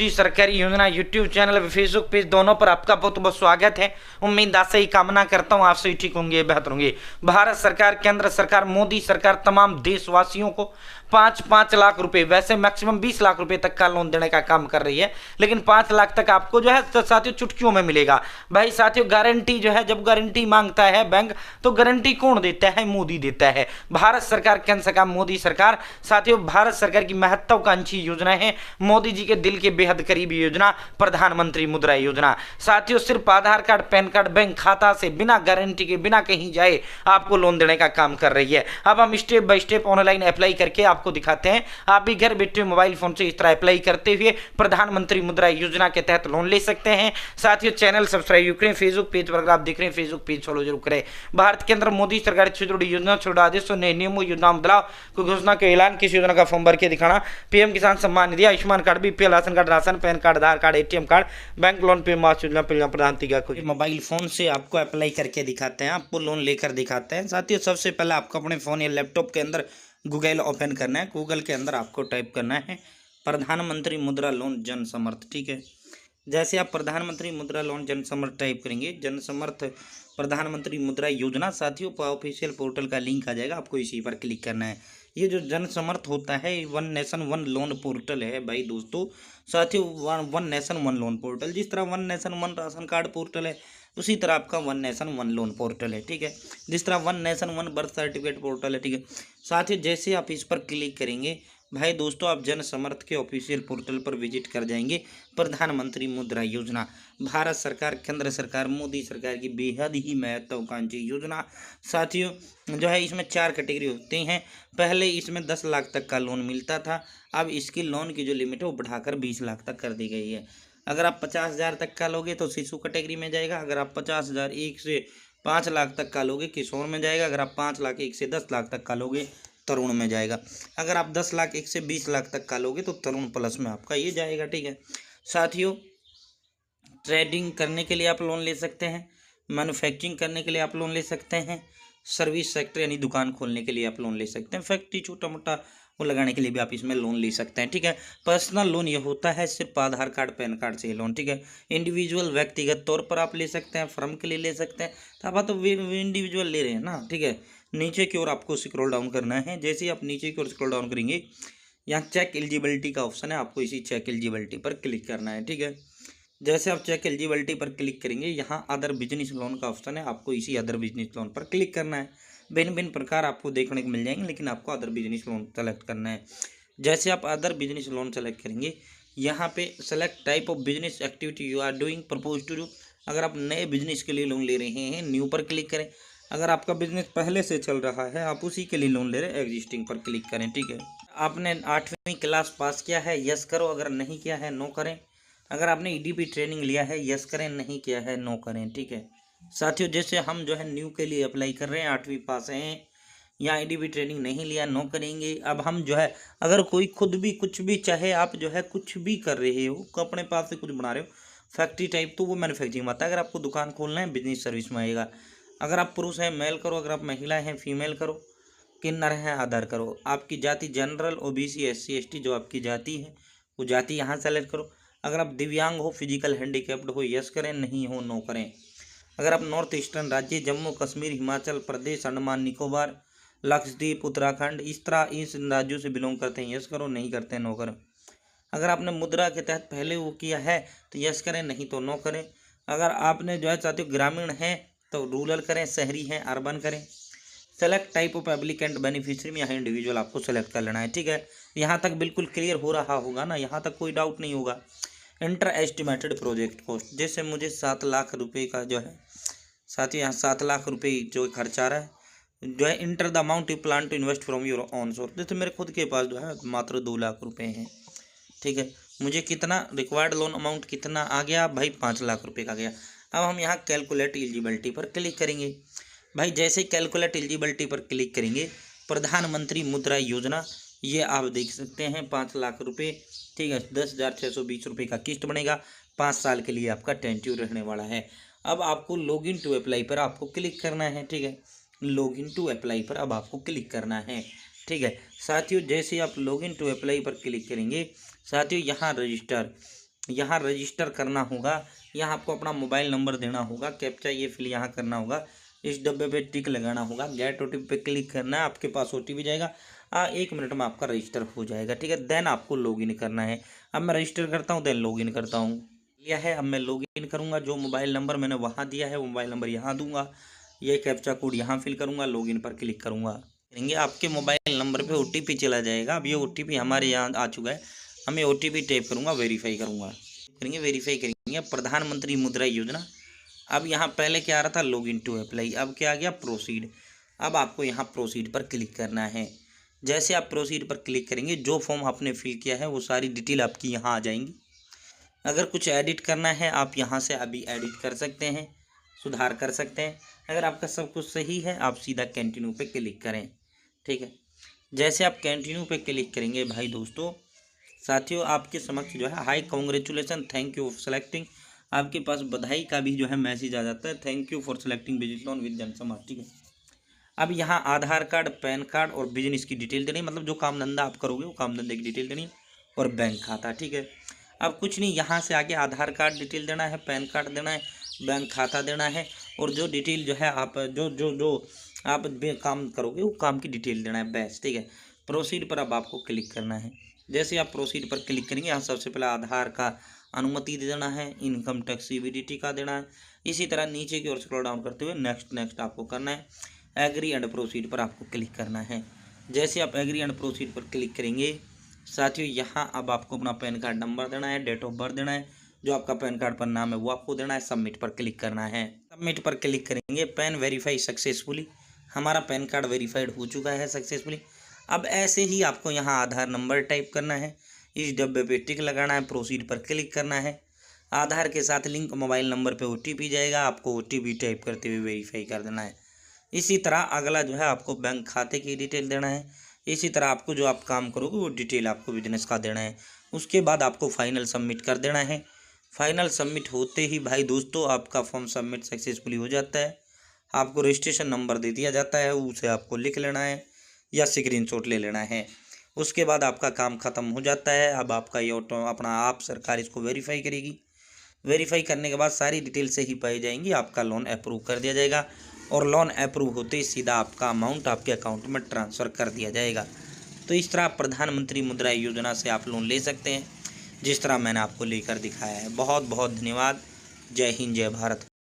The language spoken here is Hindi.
मोदी सरकारी योजना यूट्यूब चैनल और फेसबुक पेज दोनों पर आपका बहुत बहुत स्वागत है। उम्मीद आशा ही कामना करता हूँ आप सभी ठीक होंगे, बेहतर होंगे। भारत सरकार, केंद्र सरकार, मोदी सरकार तमाम देशवासियों को 5-5 लाख रुपए, वैसे मैक्सिमम 20 लाख रुपए तक का लोन देने का काम कर रही है, लेकिन 5 लाख तक आपको जो है तो साथियों चुटकियों में मिलेगा। भाई साथियों गारंटी जो है, जब गारंटी मांगता है बैंक तो गारंटी कौन देता है? मोदी देता है। भारत सरकार, केंद्र सरकार, मोदी सरकार। साथियों भारत सरकार की महत्वाकांक्षी योजना है, मोदी जी के दिल के बेहद करीबी योजना, प्रधानमंत्री मुद्रा योजना। साथियों सिर्फ आधार कार्ड, पैन कार्ड, बैंक खाता से बिना गारंटी के, बिना कहीं जाए आपको लोन देने का काम कर रही है। अब हम step by step online apply करके आपको दिखाते हैं। आप भी घर बैठे मोबाइल फोन से इस तरह अप्लाई करते हुए प्रधानमंत्री मुद्रा योजना के तहत लोन ले सकते हैं। साथियों चैनल सब्सक्राइब करें, फेसबुक पेज पर अगर आप देख रहे हैं फेसबुक पेज फॉलो जरूर करें। भारत के अंदर मोदी सरकार से जुड़ी योजना, छोड़ो आदेशों, नए नियमों, योजना बदलाव को घोषणा के ऐलान, किसी योजना का फॉर्म भर के दिखाना, PM Kisan Samman Nidhi, Ayushman card, BPL ration card, ration, PAN card, Aadhaar card, ATM card, bank loan पे मास योजना, प्रधानमंत्री का कोई मोबाइल फोन से आपको अप्लाई करके दिखाते हैं, आपको लोन लेकर दिखाते हैं। साथियों सबसे पहले आपको अपने फोन या लैपटॉप के अंदर गूगल ओपन करना है। गूगल के अंदर आपको टाइप करना है प्रधानमंत्री मुद्रा लोन जन समर्थ। ठीक है, जैसे आप प्रधानमंत्री मुद्रा लोन जन समर्थ टाइप करेंगे, जन समर्थ प्रधानमंत्री मुद्रा योजना, साथियों ऑफिशियल पोर्टल का लिंक आ जाएगा, आपको इसी पर क्लिक करना है। ये जो जन समर्थ होता है one nation one loan portal है भाई दोस्तों। साथियों one nation one loan portal, जिस तरह one nation one ration card portal है उसी तरह आपका one nation one loan portal है। ठीक है, जिस तरह one nation one birth certificate portal है। ठीक है, साथियों जैसे आप इस पर क्लिक करेंगे भाई दोस्तों, आप जन समर्थ के ऑफिशियल पोर्टल पर विजिट कर जाएंगे। प्रधानमंत्री मुद्रा योजना भारत सरकार, केंद्र सरकार, मोदी सरकार की बेहद ही महत्वाकांक्षी योजना। साथियों जो है इसमें 4 कैटेगरी होती हैं। पहले इसमें 10 लाख तक का लोन मिलता था, अब इसकी लोन की जो लिमिट है वो बढ़ाकर 20 लाख तक कर दी गई है। अगर आप 50,000 तक का लोगे तो शिशु कैटेगरी में जाएगा। अगर आप 50,000 1 से 5 लाख तक का लोगे किशोर में जाएगा। अगर आप 5 लाख 1 से 10 लाख तक का लोगे तरुण में जाएगा। अगर आप 10 लाख 1 से 20 लाख तक का लोगे तो तरुण प्लस में आपका ये जाएगा। ठीक है साथियों, ट्रेडिंग करने के लिए आप लोन ले सकते हैं, मैन्युफैक्चरिंग करने के लिए आप लोन ले सकते हैं, सर्विस सेक्टर यानी दुकान खोलने के लिए आप लोन ले सकते हैं, फैक्ट्री छोटा मोटा वो लगाने के लिए भी आप इसमें लोन ले सकते हैं। ठीक है, पर्सनल लोन ये होता है सिर्फ आधार कार्ड पैन कार्ड से लोन। ठीक है, इंडिविजुअल व्यक्तिगत तौर पर आप ले सकते हैं, फर्म के लिए ले सकते हैं, तो आप तो इंडिविजुअल ले रहे हैं ना। ठीक है, नीचे की ओर आपको स्क्रॉल डाउन करना है। जैसे ही आप नीचे की ओर स्क्रॉल डाउन करेंगे यहाँ चेक एलिजिबिलिटी का ऑप्शन है, आपको इसी चेक एलिजिबिलिटी पर क्लिक करना है। ठीक है, जैसे आप चेक एलिजिबिलिटी पर क्लिक करेंगे यहाँ अदर बिजनेस लोन का ऑप्शन है, आपको इसी अदर बिजनेस लोन पर क्लिक करना है। भिन्न भिन्न प्रकार आपको देखने को मिल जाएंगे, लेकिन आपको अदर बिजनेस लोन सेलेक्ट करना है। जैसे आप अदर बिजनेस लोन सेलेक्ट करेंगे यहाँ पे select type of business activity you are doing propose to do. अगर आप नए बिजनेस के लिए लोन ले रहे हैं न्यू पर क्लिक करें। अगर आपका बिजनेस पहले से चल रहा है आप उसी के लिए लोन ले रहे हैं एग्जिस्टिंग पर क्लिक करें। ठीक है, आपने 8वीं क्लास पास किया है यस करो, अगर नहीं किया है नो करें। अगर आपने ईडीपी ट्रेनिंग लिया है यस करें, नहीं किया है नो करें। ठीक है साथियों, जैसे हम जो है न्यू के लिए अप्लाई कर रहे हैं, 8वीं पास हैं या ईडीपी ट्रेनिंग नहीं लिया, नो करेंगे। अब हम जो है अगर कोई खुद भी कुछ भी चाहे, आप जो है कुछ भी कर रहे हो, अपने पास से कुछ बना रहे हो फैक्ट्री टाइप, तो वो मैन्युफैक्चरिंग में आता है। अगर आपको दुकान खोलना है बिजनेस सर्विस में आएगा। अगर आप पुरुष हैं मेल करो, अगर आप महिला हैं फीमेल करो, किन्नर हैं अदर करो। आपकी जाति जनरल, ओबीसी, एससी, एसटी जो आपकी जाति है वो जाति यहाँ सेलेक्ट करो। अगर आप दिव्यांग हो, फिजिकल हैंडीकैप्ड हो यस करें, नहीं हो नो करें। अगर आप नॉर्थ ईस्टर्न राज्य जम्मू कश्मीर, हिमाचल प्रदेश, अंडमान निकोबार, लक्षद्वीप, उत्तराखंड इस तरह इस राज्यों से बिलोंग करते हैं यस करो, नहीं करते हैं नो करो। अगर आपने मुद्रा के तहत पहले वो किया है तो यस करें, नहीं तो नो करें। अगर आपने जो है साथियों ग्रामीण है तो रूरल करें, शहरी हैं अर्बन करें। Select type of applicant beneficiary में यहाँ इंडिविजुअल आपको सेलेक्ट कर लेना है। ठीक है, यहाँ तक बिल्कुल क्लियर हो रहा होगा ना, यहाँ तक कोई डाउट नहीं होगा। इंटर एस्टिमेटेड प्रोजेक्ट कॉस्ट, जैसे मुझे 7 लाख रुपए का जो है साथियों यहाँ 7 लाख रुपए जो खर्च आ रहा है जो है। Enter the amount you plan to invest from your own source, जैसे मेरे खुद के पास जो है मात्र 2 लाख रुपए हैं। ठीक है, मुझे कितना रिक्वायर्ड लोन अमाउंट कितना आ गया भाई, 5 लाख रुपए का गया। अब हम यहाँ कैलकुलेट एलिजिबिलिटी पर क्लिक करेंगे। भाई जैसे ही कैलकुलेट एलिजिबिलिटी पर क्लिक करेंगे प्रधानमंत्री मुद्रा योजना ये आप देख सकते हैं 5 लाख रुपए। ठीक है, 10,620 रुपये का किस्त बनेगा, 5 साल के लिए आपका टेंट्यू रहने वाला है। अब आपको लॉगिन टू अप्लाई पर आपको क्लिक करना है। ठीक है, लॉगिन टू अप्लाई पर अब आपको क्लिक करना है। ठीक है साथियों, जैसे आप लॉगिन टू अप्लाई पर क्लिक करेंगे साथियों यहाँ रजिस्टर यहाँ रजिस्टर करना होगा, यहाँ आपको अपना मोबाइल नंबर देना होगा, कैप्चा ये फिल यहाँ करना होगा, इस डब्बे पे टिक लगाना होगा, गेट ओटीपी पे क्लिक करना है, आपके पास ओटीपी जाएगा। 1 मिनट में आपका रजिस्टर हो जाएगा, ठीक है। देन आपको लॉगिन करना है। अब मैं रजिस्टर करता हूँ, देन लॉगिन करता हूँ। लिया है, अब मैं लॉगिन करूँगा। जो मोबाइल नंबर मैंने वहाँ दिया है वो मोबाइल नंबर यहाँ दूंगा, ये कैप्चा कोड यहाँ फिल करूँगा, लॉगिन पर क्लिक करूँगा। करेंगे आपके मोबाइल नंबर पे ओटीपी चला जाएगा। अब ये ओटीपी हमारे यहाँ आ चुका है, हमें ओटीपी टाइप करूँगा, वेरीफाई करूँगा। करेंगे वेरीफाई करेंगे। प्रधानमंत्री मुद्रा योजना, अब यहाँ पहले क्या आ रहा था, लॉगिन टू अप्लाई, अब क्या आ गया, प्रोसीड। अब आपको यहाँ प्रोसीड पर क्लिक करना है। जैसे आप प्रोसीड पर क्लिक करेंगे, जो फॉर्म आपने फिल किया है वो सारी डिटेल आपकी यहाँ आ जाएंगी। अगर कुछ एडिट करना है आप यहाँ से अभी एडिट कर सकते हैं, सुधार कर सकते हैं। अगर आपका सब कुछ सही है आप सीधा कंटिन्यू पे क्लिक करें, ठीक है। जैसे आप कंटिन्यू पे क्लिक करेंगे भाई दोस्तों साथियों, आपके समक्ष जो है high congratulation, thank you for selecting, आपके पास बधाई का भी जो है मैसेज आ जाता है, thank you for selecting business loan with Jansamaj, ठीक है। अब यहाँ आधार कार्ड, पैन कार्ड और बिजनेस की डिटेल देनी, मतलब जो काम धंधा आप करोगे वो काम धंधे की डिटेल देनी, और बैंक खाता, ठीक है। अब कुछ नहीं, यहाँ से आगे आधार कार्ड डिटेल देना है, पैन कार्ड देना है, बैंक खाता देना है, और जो डिटेल जो है आप जो जो जो आप काम करोगे वो काम की डिटेल देना है, बस, ठीक है। प्रोसीड पर अब आपको क्लिक करना है। जैसे आप प्रोसीड पर क्लिक करेंगे, यहाँ सबसे पहले आधार का अनुमति दे देना है, इनकम टैक्स सीबीडीटी का देना है। इसी तरह नीचे की ओर स्क्रॉल डाउन करते हुए नेक्स्ट नेक्स्ट आपको करना है। एग्री एंड प्रोसीड पर आपको क्लिक करना है। जैसे आप एग्री एंड प्रोसीड पर क्लिक करेंगे साथियों, यहाँ अब आपको अपना पैन कार्ड नंबर देना है, डेट ऑफ बर्थ देना है, जो आपका पैन कार्ड पर नाम है वो आपको देना है, सबमिट पर क्लिक करना है। सबमिट पर क्लिक करेंगे, पैन वेरीफाई सक्सेसफुली, हमारा पैन कार्ड वेरीफाइड हो चुका है सक्सेसफुली। अब ऐसे ही आपको यहाँ आधार नंबर टाइप करना है, इस डब्बे पे टिक लगाना है, प्रोसीड पर क्लिक करना है। आधार के साथ लिंक मोबाइल नंबर पे ओटीपी जाएगा, आपको ओटीपी टाइप करते हुए वेरीफाई कर देना है। इसी तरह अगला जो है आपको बैंक खाते की डिटेल देना है। इसी तरह आपको जो आप काम करोगे वो डिटेल आपको बिजनेस का देना है। उसके बाद आपको फाइनल सबमिट कर देना है। फाइनल सबमिट होते ही भाई दोस्तों आपका फॉर्म सबमिट सक्सेसफुली हो जाता है। आपको रजिस्ट्रेशन नंबर दे दिया जाता है, उसे आपको लिख लेना है या स्क्रीनशॉट ले लेना है। उसके बाद आपका काम ख़त्म हो जाता है। अब आपका ये ऑटो अपना आप सरकार इसको वेरीफाई करेगी। वेरीफाई करने के बाद सारी डिटेल सही पाई जाएंगी, आपका लोन अप्रूव कर दिया जाएगा, और लोन अप्रूव होते ही सीधा आपका अमाउंट आपके अकाउंट में ट्रांसफ़र कर दिया जाएगा। तो इस तरह प्रधानमंत्री मुद्रा योजना से आप लोन ले सकते हैं, जिस तरह मैंने आपको लेकर दिखाया है। बहुत बहुत धन्यवाद। जय हिंद, जय भारत।